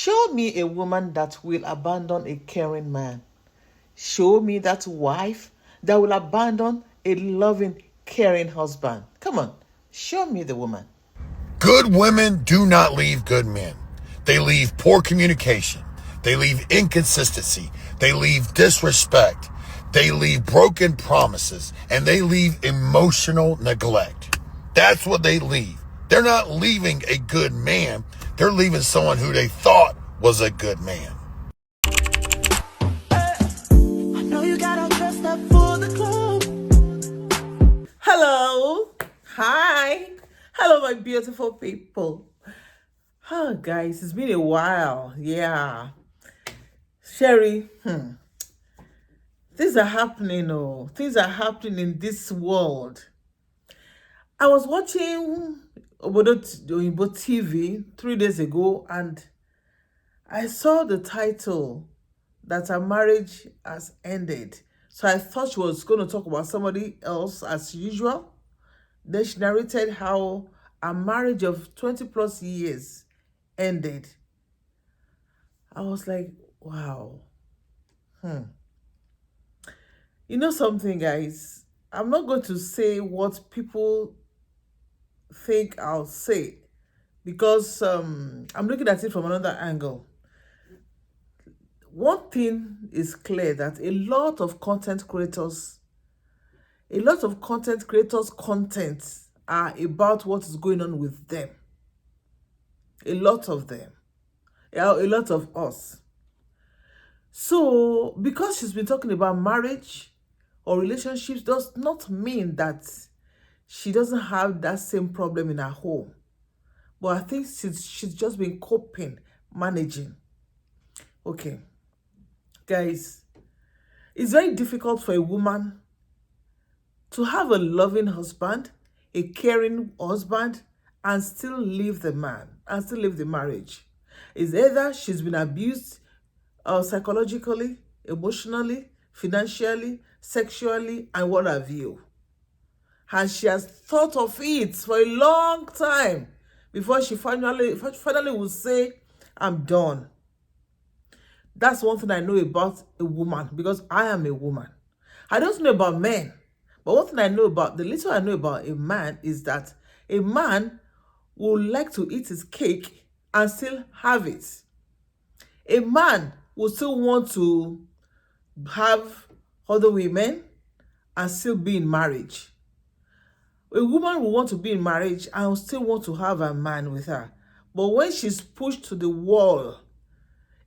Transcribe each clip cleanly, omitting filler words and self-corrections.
Show me a woman that will abandon a caring man. Show me that wife that will abandon a loving, caring husband. Come on, show me the woman. Good women do not leave good men. They leave poor communication. They leave inconsistency. They leave disrespect. They leave broken promises. And they leave emotional neglect. That's what they leave. They're not leaving a good man. They're leaving someone who they thought was a good man. Hello. Hi. Hello, my beautiful people. Oh, guys, it's been a while. Yeah. Sherry, things are happening. Oh, things are happening in this world. I was watching Obodo-Oyinbo TV 3 days ago, and I saw the title that her marriage has ended. So I thought she was going to talk about somebody else as usual. Then she narrated how a marriage of 20 plus years ended. I was like, wow. You know something, guys? I'm not going to say what people think I'll say because I'm looking at it from another angle. One thing is clear, that a lot of content creators contents are about what is going on with them. A lot of them. Yeah, a lot of us. So, because she's been talking about marriage or relationships does not mean that she doesn't have that same problem in her home. But I think she's just been coping, managing. Okay. Guys, it's very difficult for a woman to have a loving husband, a caring husband, and still leave the man, and still leave the marriage. It's either she's been abused psychologically, emotionally, financially, sexually, and what have you. And she has thought of it for a long time before she finally will say, I'm done. That's one thing I know about a woman, because I am a woman. I don't know about men, but one thing I know about, the little I know about a man is that a man would like to eat his cake and still have it. A man will still want to have other women and still be in marriage. A woman will want to be in marriage and will still want to have a man with her. But when she's pushed to the wall,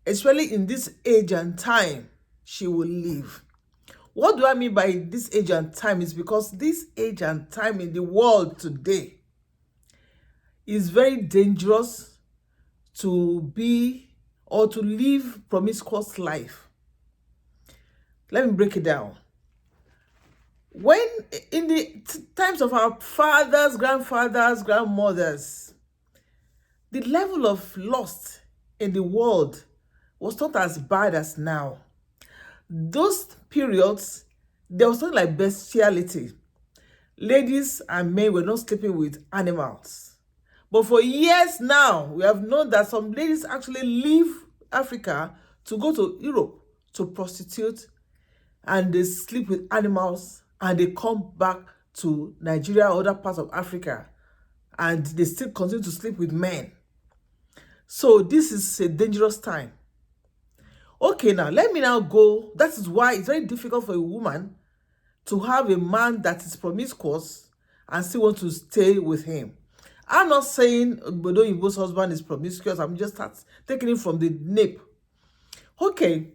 especially in this age and time, she will leave. What do I mean by this age and time? Is because this age and time in the world today is very dangerous to be or to live promiscuous life. Let me break it down. When in the times of our fathers, grandfathers, grandmothers, the level of lust in the world was not as bad as now. Those periods, there was something like bestiality. Ladies and men were not sleeping with animals. But for years now, we have known that some ladies actually leave Africa to go to Europe to prostitute, and they sleep with animals, and they come back to Nigeria or other parts of Africa, and they still continue to sleep with men. So this is a dangerous time. Okay, now let me now go. That is why it's very difficult for a woman to have a man that is promiscuous and still want to stay with him. I'm not saying Obodo-Oyinbo's husband is promiscuous. I'm just taking it from the nip. Okay,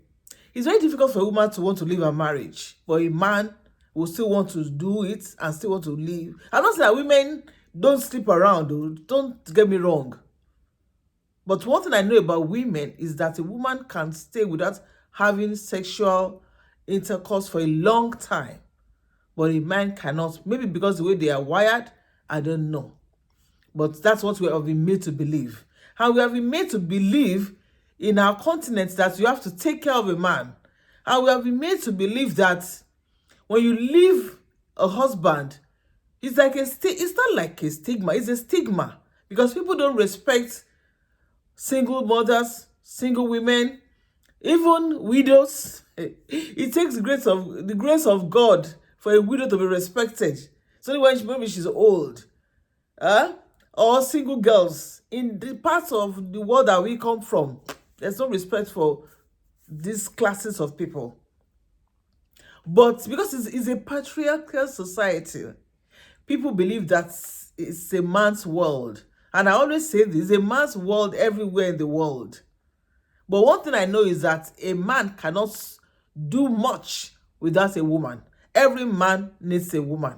it's very difficult for a woman to want to leave a marriage, but a man will still want to do it and still want to leave. I'm not saying that women don't sleep around, though. Don't get me wrong. But one thing I know about women is that a woman can stay without having sexual intercourse for a long time. But a man cannot. Maybe because the way they are wired, I don't know. But that's what we have been made to believe. And we have been made to believe in our continent that you have to take care of a man. And we have been made to believe that when you leave a husband, it's like it's not like a stigma, it's a stigma. Because people don't respect single mothers, single women, even widows. It takes the grace of God for a widow to be respected. It's only when maybe she's old, huh? Or single girls in the parts of the world that we come from. There's no respect for these classes of people. But because it's a patriarchal society, people believe that it's a man's world. And I always say this, a man's world everywhere in the world. But one thing I know is that a man cannot do much without a woman. Every man needs a woman.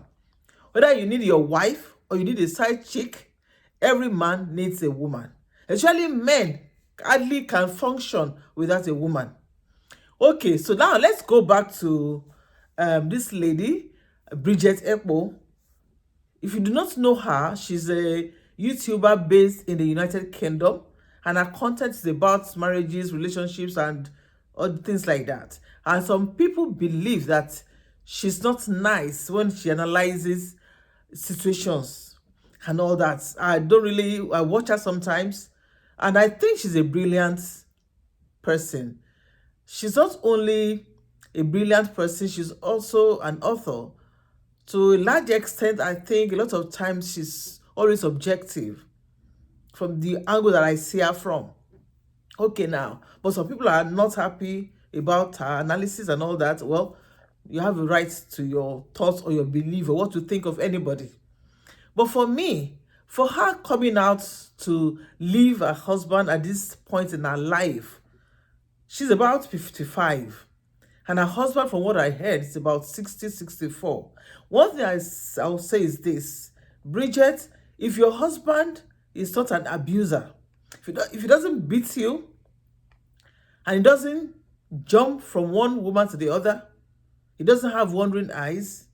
Whether you need your wife or you need a side chick, every man needs a woman. Especially men hardly can function without a woman. Okay, so now let's go back to this lady, Bridget Ekpo. If you do not know her, she's a YouTuber based in the United Kingdom, and her content is about marriages, relationships, and other things like that. And some people believe that she's not nice when she analyzes situations and all that. I watch her sometimes, and I think she's a brilliant person. She's not only a brilliant person, she's also an author. To a large extent, I think a lot of times she's always objective from the angle that I see her from. Okay, now, but some people are not happy about her analysis and all that. Well, you have a right to your thoughts or your belief or what to think of anybody. But for me, for her coming out to leave her husband at this point in her life, she's about 55. And her husband, from what I heard, is about 60, 64. One thing I'll say is this. Bridget, if your husband is not an abuser, if he doesn't beat you, and he doesn't jump from one woman to the other, he doesn't have wandering eyes,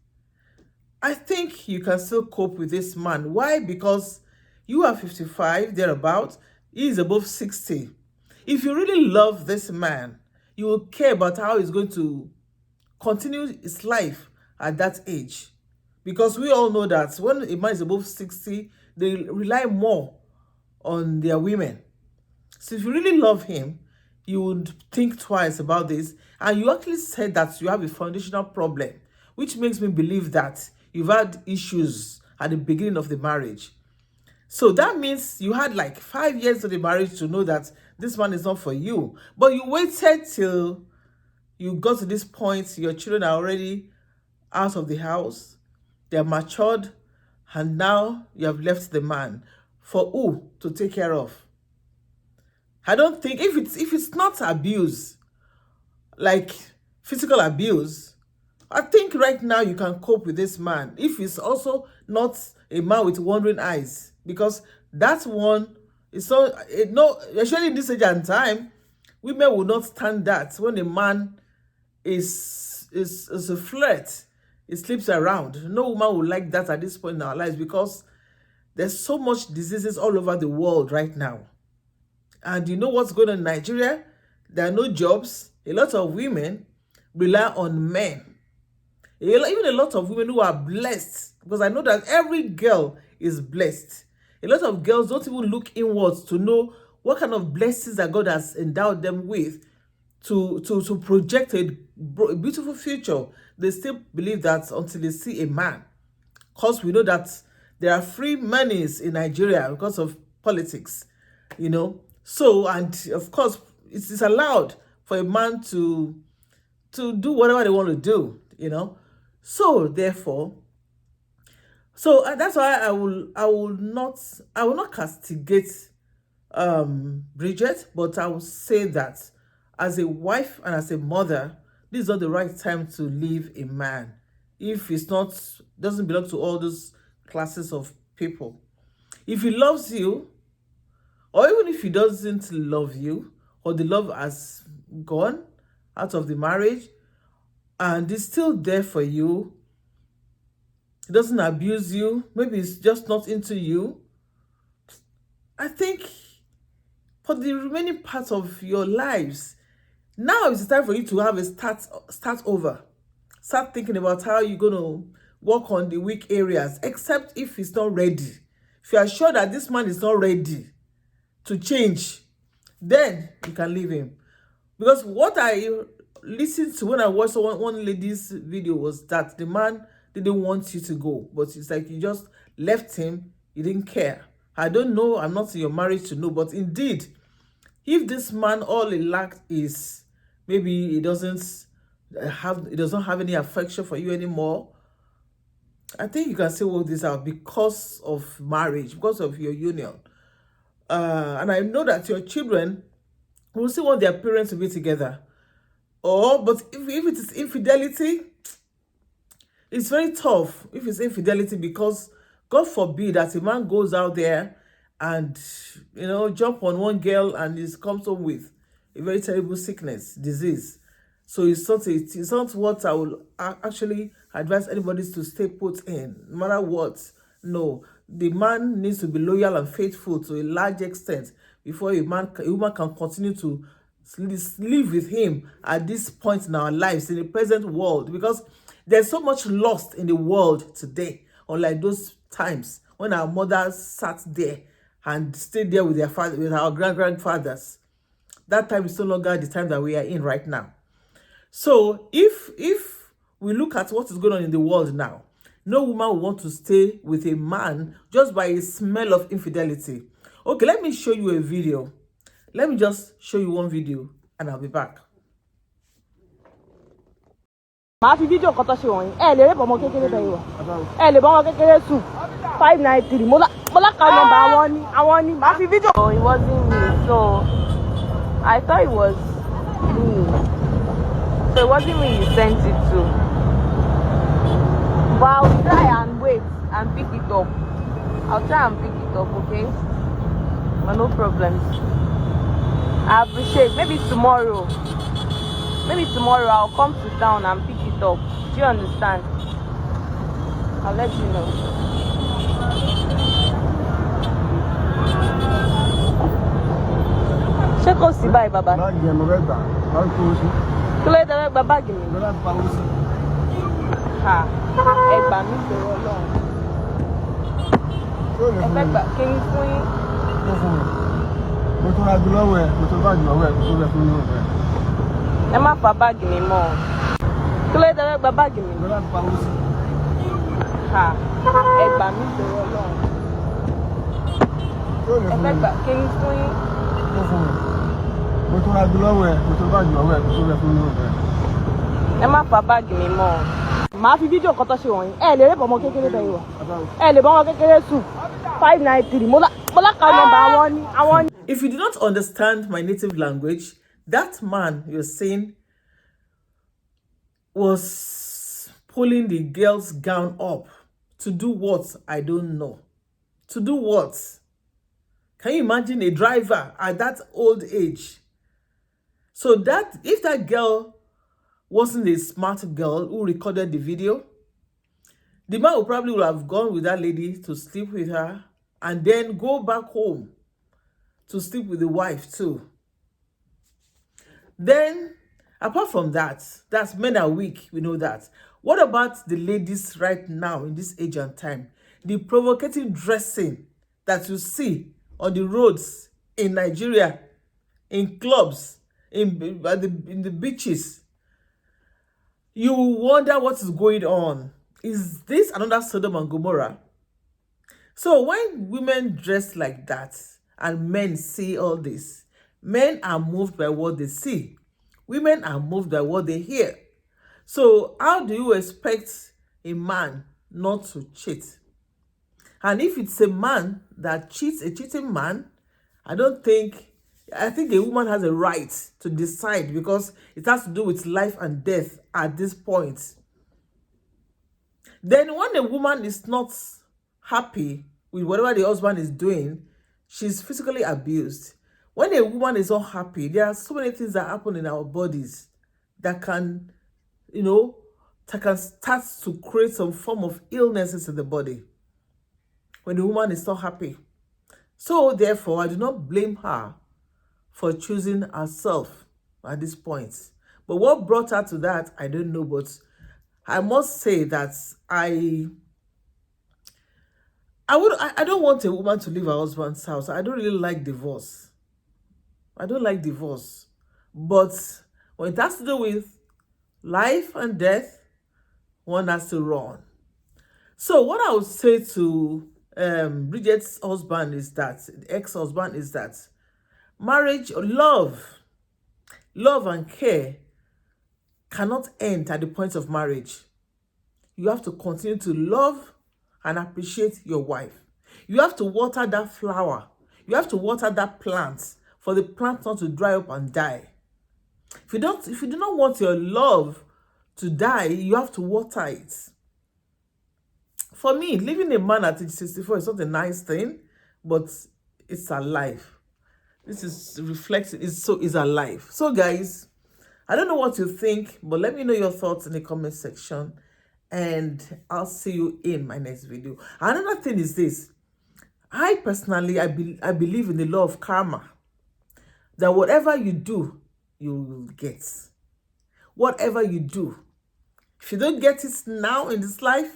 I think you can still cope with this man. Why? Because you are 55, thereabout. He is above 60. If you really love this man, you will care about how he's going to continue his life at that age. Because we all know that when a man is above 60, they rely more on their women. So if you really love him, you would think twice about this. And you actually said that you have a foundational problem, which makes me believe that you've had issues at the beginning of the marriage. So that means you had like 5 years of the marriage to know that this man is not for you. But you waited till you got to this point, your children are already out of the house, they're matured, and now you have left the man for who to take care of? I don't think, if it's not abuse, like physical abuse, I think right now you can cope with this man. If he's also not a man with wandering eyes, because that one is so, no, especially in this age and time, women will not stand that when a man is a flirt, he sleeps around. No woman will like that at this point in our lives, because there's so much diseases all over the world right now. And you know what's going on in Nigeria? There are no jobs. A lot of women rely on men. Even a lot of women who are blessed, because I know that every girl is blessed. A lot of girls don't even look inwards to know what kind of blessings that God has endowed them with to project a beautiful future. They still believe that until they see a man. Because we know that there are free monies in Nigeria because of politics, you know. So, and of course, it's allowed for a man to do whatever they want to do, you know. So therefore, that's why I will not castigate Bridget, but I will say that as a wife and as a mother, this is not the right time to leave a man if it's not, doesn't belong to all those classes of people. If he loves you, or even if he doesn't love you, or the love has gone out of the marriage and is still there for you, he doesn't abuse you, maybe he's just not into you, I think for the remaining part of your lives, now is the time for you to have a start over. Start thinking about how you're going to work on the weak areas, except if he's not ready. If you are sure that this man is not ready to change, then you can leave him. Because what I listened to when I watched one lady's video was that the man didn't want you to go, but it's like you just left him, you didn't care. I don't know, I'm not in your marriage to know, but indeed, if this man all he lacked is maybe he doesn't have any affection for you anymore, I think you can say all this out because of marriage, because of your union. And I know that your children will still want their parents to be together. But if it is infidelity, it's very tough if it's infidelity, because God forbid that a man goes out there and jump on one girl and he comes home with a very terrible sickness, disease. So it's not what I will actually advise anybody to stay put in, no matter what. No, the man needs to be loyal and faithful to a large extent before a woman can continue to live with him at this point in our lives in the present world, because there's so much lost in the world today, unlike those times when our mothers sat there and stayed there with their father, with our grandfathers. That time is no longer the time that we are in right now. So if we look at what is going on in the world now, no woman will want to stay with a man just by a smell of infidelity. Okay, let me show you a video. Let me just show you one video and I'll be back. màá fi fídíò kan tó ṣe wọ̀nyí ẹ lè rẹ́pọ̀ ọmọ kékeré bẹ́ẹ̀ wọ̀ ẹ lè bọ́ ọmọ kékeré sùn 593 mo láka nọ́mbà àwọn ni màá fi fídíò. No, it wasn't me. So I thought it was me. So it wasn't me you sent it to. But I'll try and wait and pick it up. I'll try and pick it up, okay? But no problems. I appreciate. Maybe tomorrow I'll come to town and pick it up. Do you understand? I'll let you know. Ṣé kò sí báyìí bàbá? Báàgì ẹ̀ mo fẹ́ gbà, báàgì tó o sí. Kí ló dé fẹ́ gba báàgì mi? Mo láti pawó sí. Ẹ gbà mí sọ̀rọ̀ Ọlọ́run. Ṣé o lè Ẹ fún fẹ́ mi? gbà kí n fún yín. Tó fún mi. Mo tún rájú lọ́wọ́ ẹ̀, mo tún báàgì lọ́wọ́ ẹ̀, mo tún rẹ̀ fún mi lọ́wọ́ ẹ̀. Ẹ má fa báàgì mi mọ́ o. Kí ló dé fẹ́ gba báàgì mi? Mo láti pawó sí. Ẹ gbà mí sọ̀rọ̀ Ọlọ́run. Ṣé o lè Ẹ fún fẹ́ mi? gbà kí n fún yín. Tó fún mi. Mo tún rájú lọ́wọ́ ẹ̀, mo tún báàgì lọ́wọ́ ẹ̀, mo tún rẹ̀ fún mi lọ́wọ́ ẹ̀. Ẹ má fa báàgì mi mọ́ o. màá fi fídíò kan tó ṣe wọ̀nyí ẹ lè rẹ́pọ̀ ọmọ kékeré bẹ́ẹ̀ wọ̀ ẹ lè bọ́ ọmọ kékeré sùn 593 mo láka nọ́mbà àwọn ni. If you do not understand my native language, that man you're saying was pulling the girl's gown up to do what? I don't know. To do what? Can you imagine a driver at that old age? So that if that girl wasn't a smart girl who recorded the video, the man would have gone with that lady to sleep with her and then go back home to sleep with the wife too. Then, apart from that, that's men are weak, we know that. What about the ladies right now in this age and time? The provocative dressing that you see on the roads in Nigeria, in clubs, in the beaches. You wonder what is going on. Is this another Sodom and Gomorrah? So when women dress like that and men see all this, men are moved by what they see. Women are moved by what they hear. So how do you expect a man not to cheat? And if it's a man that cheats, a cheating man, I think a woman has a right to decide, because it has to do with life and death at this point. Then when a woman is not happy with whatever the husband is doing, she's physically abused. When a woman is unhappy, there are so many things that happen in our bodies that can, that can start to create some form of illnesses in the body when the woman is not happy. So therefore, I do not blame her for choosing herself at this point. But what brought her to that, I don't know. But I must say that I don't want a woman to leave her husband's house. I don't really like divorce. I don't like divorce. But when it has to do with life and death, one has to run. So what I would say to Bridget's husband is that, the ex-husband, is that marriage or love and care cannot end at the point of marriage. You have to continue to love and appreciate your wife. You have to water that flower. You have to water that plant for the plant not to dry up and die. If you do not want your love to die, you have to water it. For me, leaving a man at age 64 is not a nice thing, but it's alive. This is reflecting, is alive. So guys, I don't know what you think, but let me know your thoughts in the comment section, and I'll see you in my next video. Another thing is this. I personally, I believe in the law of karma, that whatever you do, you will get. Whatever you do, if you don't get it now in this life,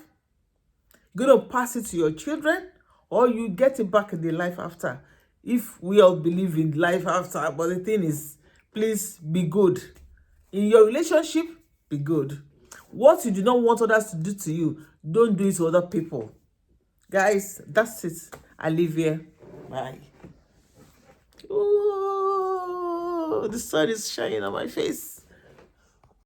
you're going to pass it to your children, or you get it back in the life after. If we all believe in life after, but the thing is, please be good. In your relationship, be good. What you do not want others to do to you, don't do it to other people. Guys, that's it. I leave here. Bye. Ooh, the sun is shining on my face.